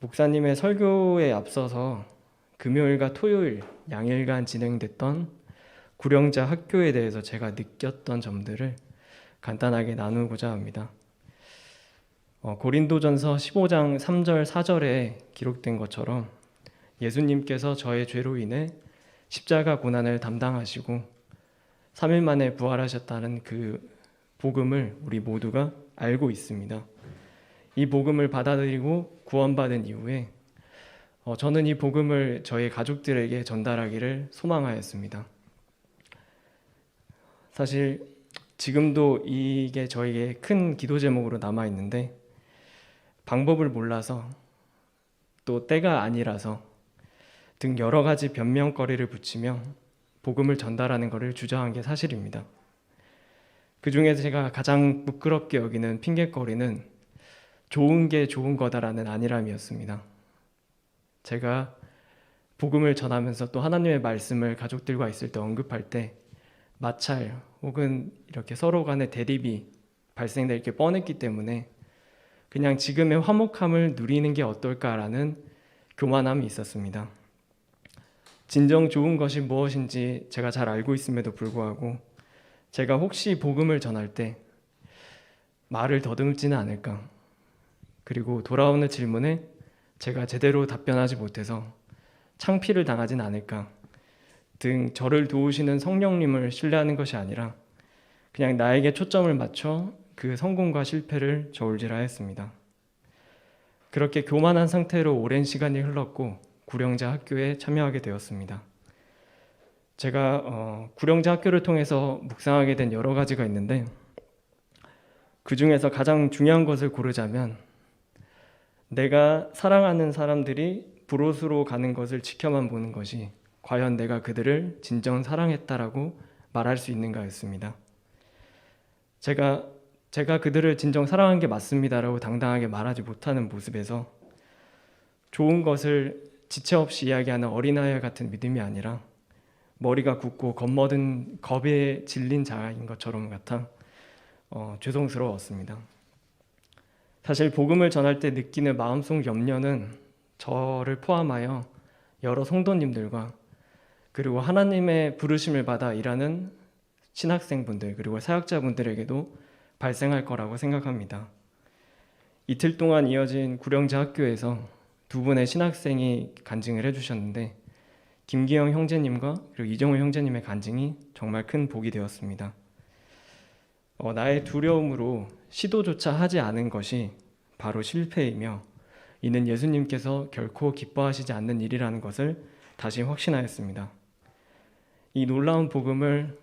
목사님의 설교에 앞서서 금요일과 토요일 양일간 진행됐던 구령자 학교에 대해서 제가 느꼈던 점들을 간단하게 나누고자 합니다. 고린도전서 15장 3절 4절에 기록된 것처럼 예수님께서 저의 죄로 인해 십자가 고난을 담당하시고 3일 만에 부활하셨다는 그 복음을 우리 모두가 알고 있습니다. 이 복음을 받아들이고 구원받은 이후에 저는 이 복음을 저희 가족들에게 전달하기를 소망하였습니다. 사실 지금도 이게 저에게 큰 기도 제목으로 남아있는데 방법을 몰라서 또 때가 아니라서 등 여러 가지 변명거리를 붙이며 복음을 전달하는 것을 주저한 게 사실입니다. 그 중에서 제가 가장 부끄럽게 여기는 핑계거리는 좋은 게 좋은 거다라는 안일함이었습니다. 제가 복음을 전하면서 또 하나님의 말씀을 가족들과 있을 때 언급할 때 마찰 혹은 이렇게 서로 간의 대립이 발생될 게 뻔했기 때문에 그냥 지금의 화목함을 누리는 게 어떨까라는 교만함이 있었습니다. 진정 좋은 것이 무엇인지 제가 잘 알고 있음에도 불구하고 제가 혹시 복음을 전할 때 말을 더듬지는 않을까, 그리고 돌아오는 질문에 제가 제대로 답변하지 못해서 창피를 당하진 않을까 등 저를 도우시는 성령님을 신뢰하는 것이 아니라 그냥 나에게 초점을 맞춰 그 성공과 실패를 저울질하였습니다. 그렇게 교만한 상태로 오랜 시간이 흘렀고 구령자 학교에 참여하게 되었습니다. 제가 구령자 학교를 통해서 묵상하게 된 여러 가지가 있는데 그 중에서 가장 중요한 것을 고르자면 내가 사랑하는 사람들이 불옷으로 가는 것을 지켜만 보는 것이 과연 내가 그들을 진정 사랑했다라고 말할 수 있는가였습니다. 제가 그들을 진정 사랑한 게 맞습니다라고 당당하게 말하지 못하는 모습에서 좋은 것을 지체 없이 이야기하는 어린아이 같은 믿음이 아니라 머리가 굳고 겁먹은 겁에 질린 자인 것처럼 같아 죄송스러웠습니다. 사실 복음을 전할 때 느끼는 마음속 염려는 저를 포함하여 여러 성도님들과 그리고 하나님의 부르심을 받아 일하는 신학생분들 그리고 사역자분들에게도 발생할 거라고 생각합니다. 이틀 동안 이어진 구령자 학교에서 두 분의 신학생이 간증을 해주셨는데 김기영 형제님과 그리고 이정우 형제님의 간증이 정말 큰 복이 되었습니다. 나의 두려움으로 시도조차 하지 않은 것이 바로 실패이며 이는 예수님께서 결코 기뻐하시지 않는 일이라는 것을 다시 확신하였습니다. 이 놀라운 복음을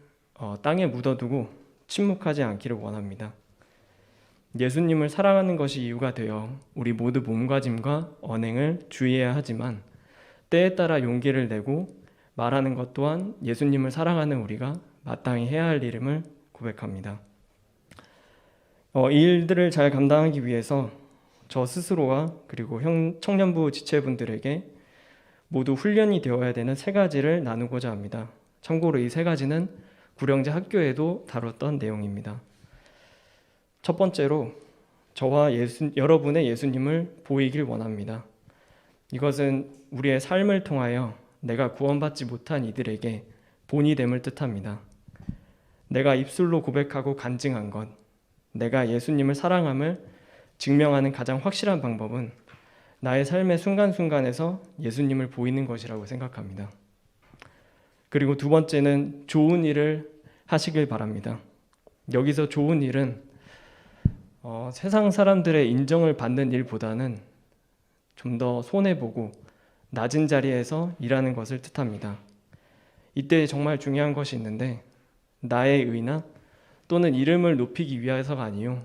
땅에 묻어두고 침묵하지 않기를 원합니다. 예수님을 사랑하는 것이 이유가 되어 우리 모두 몸가짐과 언행을 주의해야 하지만 때에 따라 용기를 내고 말하는 것 또한 예수님을 사랑하는 우리가 마땅히 해야 할 일임을 고백합니다. 이 일들을 잘 감당하기 위해서 저 스스로와 그리고 청년부 지체분들에게 모두 훈련이 되어야 되는 3가지를 나누고자 합니다. 참고로 이 3가지는 구령자 학교에도 다뤘던 내용입니다. 첫 번째로 저와 여러분의 예수님을 보이길 원합니다. 이것은 우리의 삶을 통하여 내가 구원받지 못한 이들에게 본이 됨을 뜻합니다. 내가 입술로 고백하고 간증한 것, 내가 예수님을 사랑함을 증명하는 가장 확실한 방법은 나의 삶의 순간순간에서 예수님을 보이는 것이라고 생각합니다. 그리고 두 번째는 좋은 일을 하시길 바랍니다. 여기서 좋은 일은 세상 사람들의 인정을 받는 일보다는 좀 더 손해보고 낮은 자리에서 일하는 것을 뜻합니다. 이때 정말 중요한 것이 있는데 나의 의나 또는 이름을 높이기 위해서가 아니요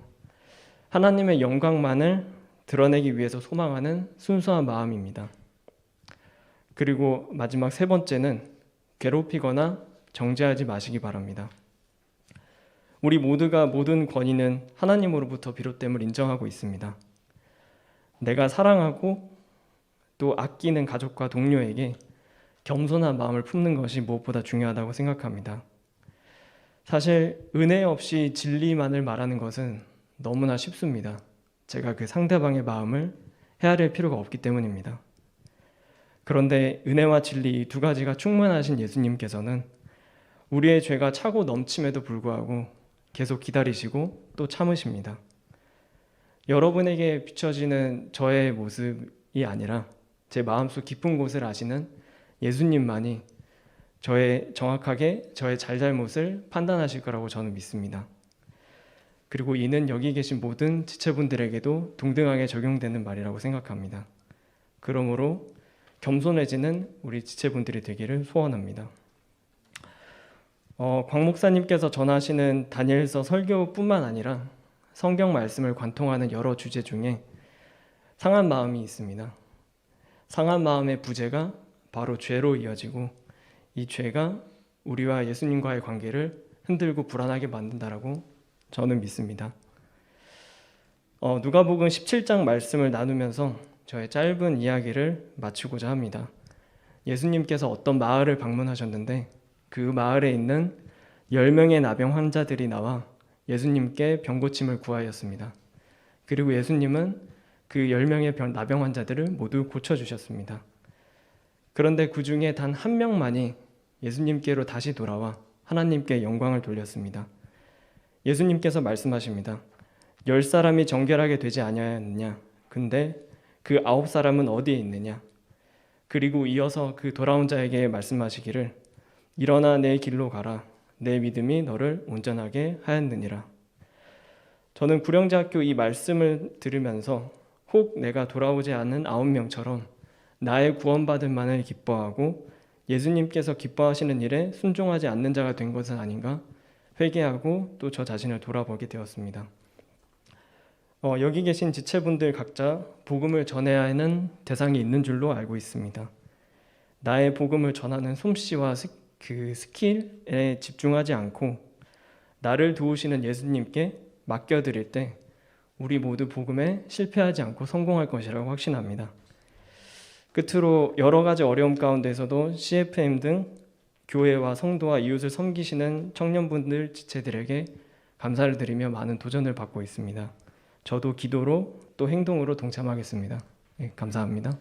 하나님의 영광만을 드러내기 위해서 소망하는 순수한 마음입니다. 그리고 마지막 3번째는 괴롭히거나 정죄하지 마시기 바랍니다. 우리 모두가 모든 권위는 하나님으로부터 비롯됨을 인정하고 있습니다. 내가 사랑하고 또 아끼는 가족과 동료에게 겸손한 마음을 품는 것이 무엇보다 중요하다고 생각합니다. 사실 은혜 없이 진리만을 말하는 것은 너무나 쉽습니다. 제가 그 상대방의 마음을 헤아릴 필요가 없기 때문입니다. 그런데 은혜와 진리 이 두 가지가 충만하신 예수님께서는 우리의 죄가 차고 넘침에도 불구하고 계속 기다리시고 또 참으십니다. 여러분에게 비춰지는 저의 모습이 아니라 제 마음속 깊은 곳을 아시는 예수님만이 정확하게 저의 잘잘못을 판단하실 거라고 저는 믿습니다. 그리고 이는 여기 계신 모든 지체분들에게도 동등하게 적용되는 말이라고 생각합니다. 그러므로 겸손해지는 우리 지체분들이 되기를 소원합니다. 광 목사님께서 전하시는 다니엘서 설교뿐만 아니라 성경 말씀을 관통하는 여러 주제 중에 상한 마음이 있습니다. 상한 마음의 부재가 바로 죄로 이어지고 이 죄가 우리와 예수님과의 관계를 흔들고 불안하게 만든다라고 저는 믿습니다. 누가복음 17장 말씀을 나누면서 저의 짧은 이야기를 마치고자 합니다. 예수님께서 어떤 마을을 방문하셨는데 그 마을에 있는 10명의 나병 환자들이 나와 예수님께 병고침을 구하였습니다. 그리고 예수님은 그 10명의 나병 환자들을 모두 고쳐주셨습니다. 그런데 그 중에 단 한 명만이 예수님께로 다시 돌아와 하나님께 영광을 돌렸습니다. 예수님께서 말씀하십니다. 10사람이 정결하게 되지 아니하였느냐? 근데 그 9사람은 어디에 있느냐? 그리고 이어서 그 돌아온 자에게 말씀하시기를 일어나 내 길로 가라. 내 믿음이 너를 온전하게 하였느니라. 저는 구령대학교 이 말씀을 들으면서 혹 내가 돌아오지 않은 9명처럼 나의 구원받은 만을 기뻐하고 예수님께서 기뻐하시는 일에 순종하지 않는 자가 된 것은 아닌가 회개하고 또 저 자신을 돌아보게 되었습니다. 여기 계신 지체분들 각자 복음을 전해야 하는 대상이 있는 줄로 알고 있습니다. 나의 복음을 전하는 솜씨와 그 스킬에 집중하지 않고 나를 도우시는 예수님께 맡겨드릴 때 우리 모두 복음에 실패하지 않고 성공할 것이라고 확신합니다. 끝으로 여러 가지 어려움 가운데서도 CFM 등 교회와 성도와 이웃을 섬기시는 청년분들 지체들에게 감사를 드리며 많은 도전을 받고 있습니다. 저도 기도로 또 행동으로 동참하겠습니다. 네, 감사합니다.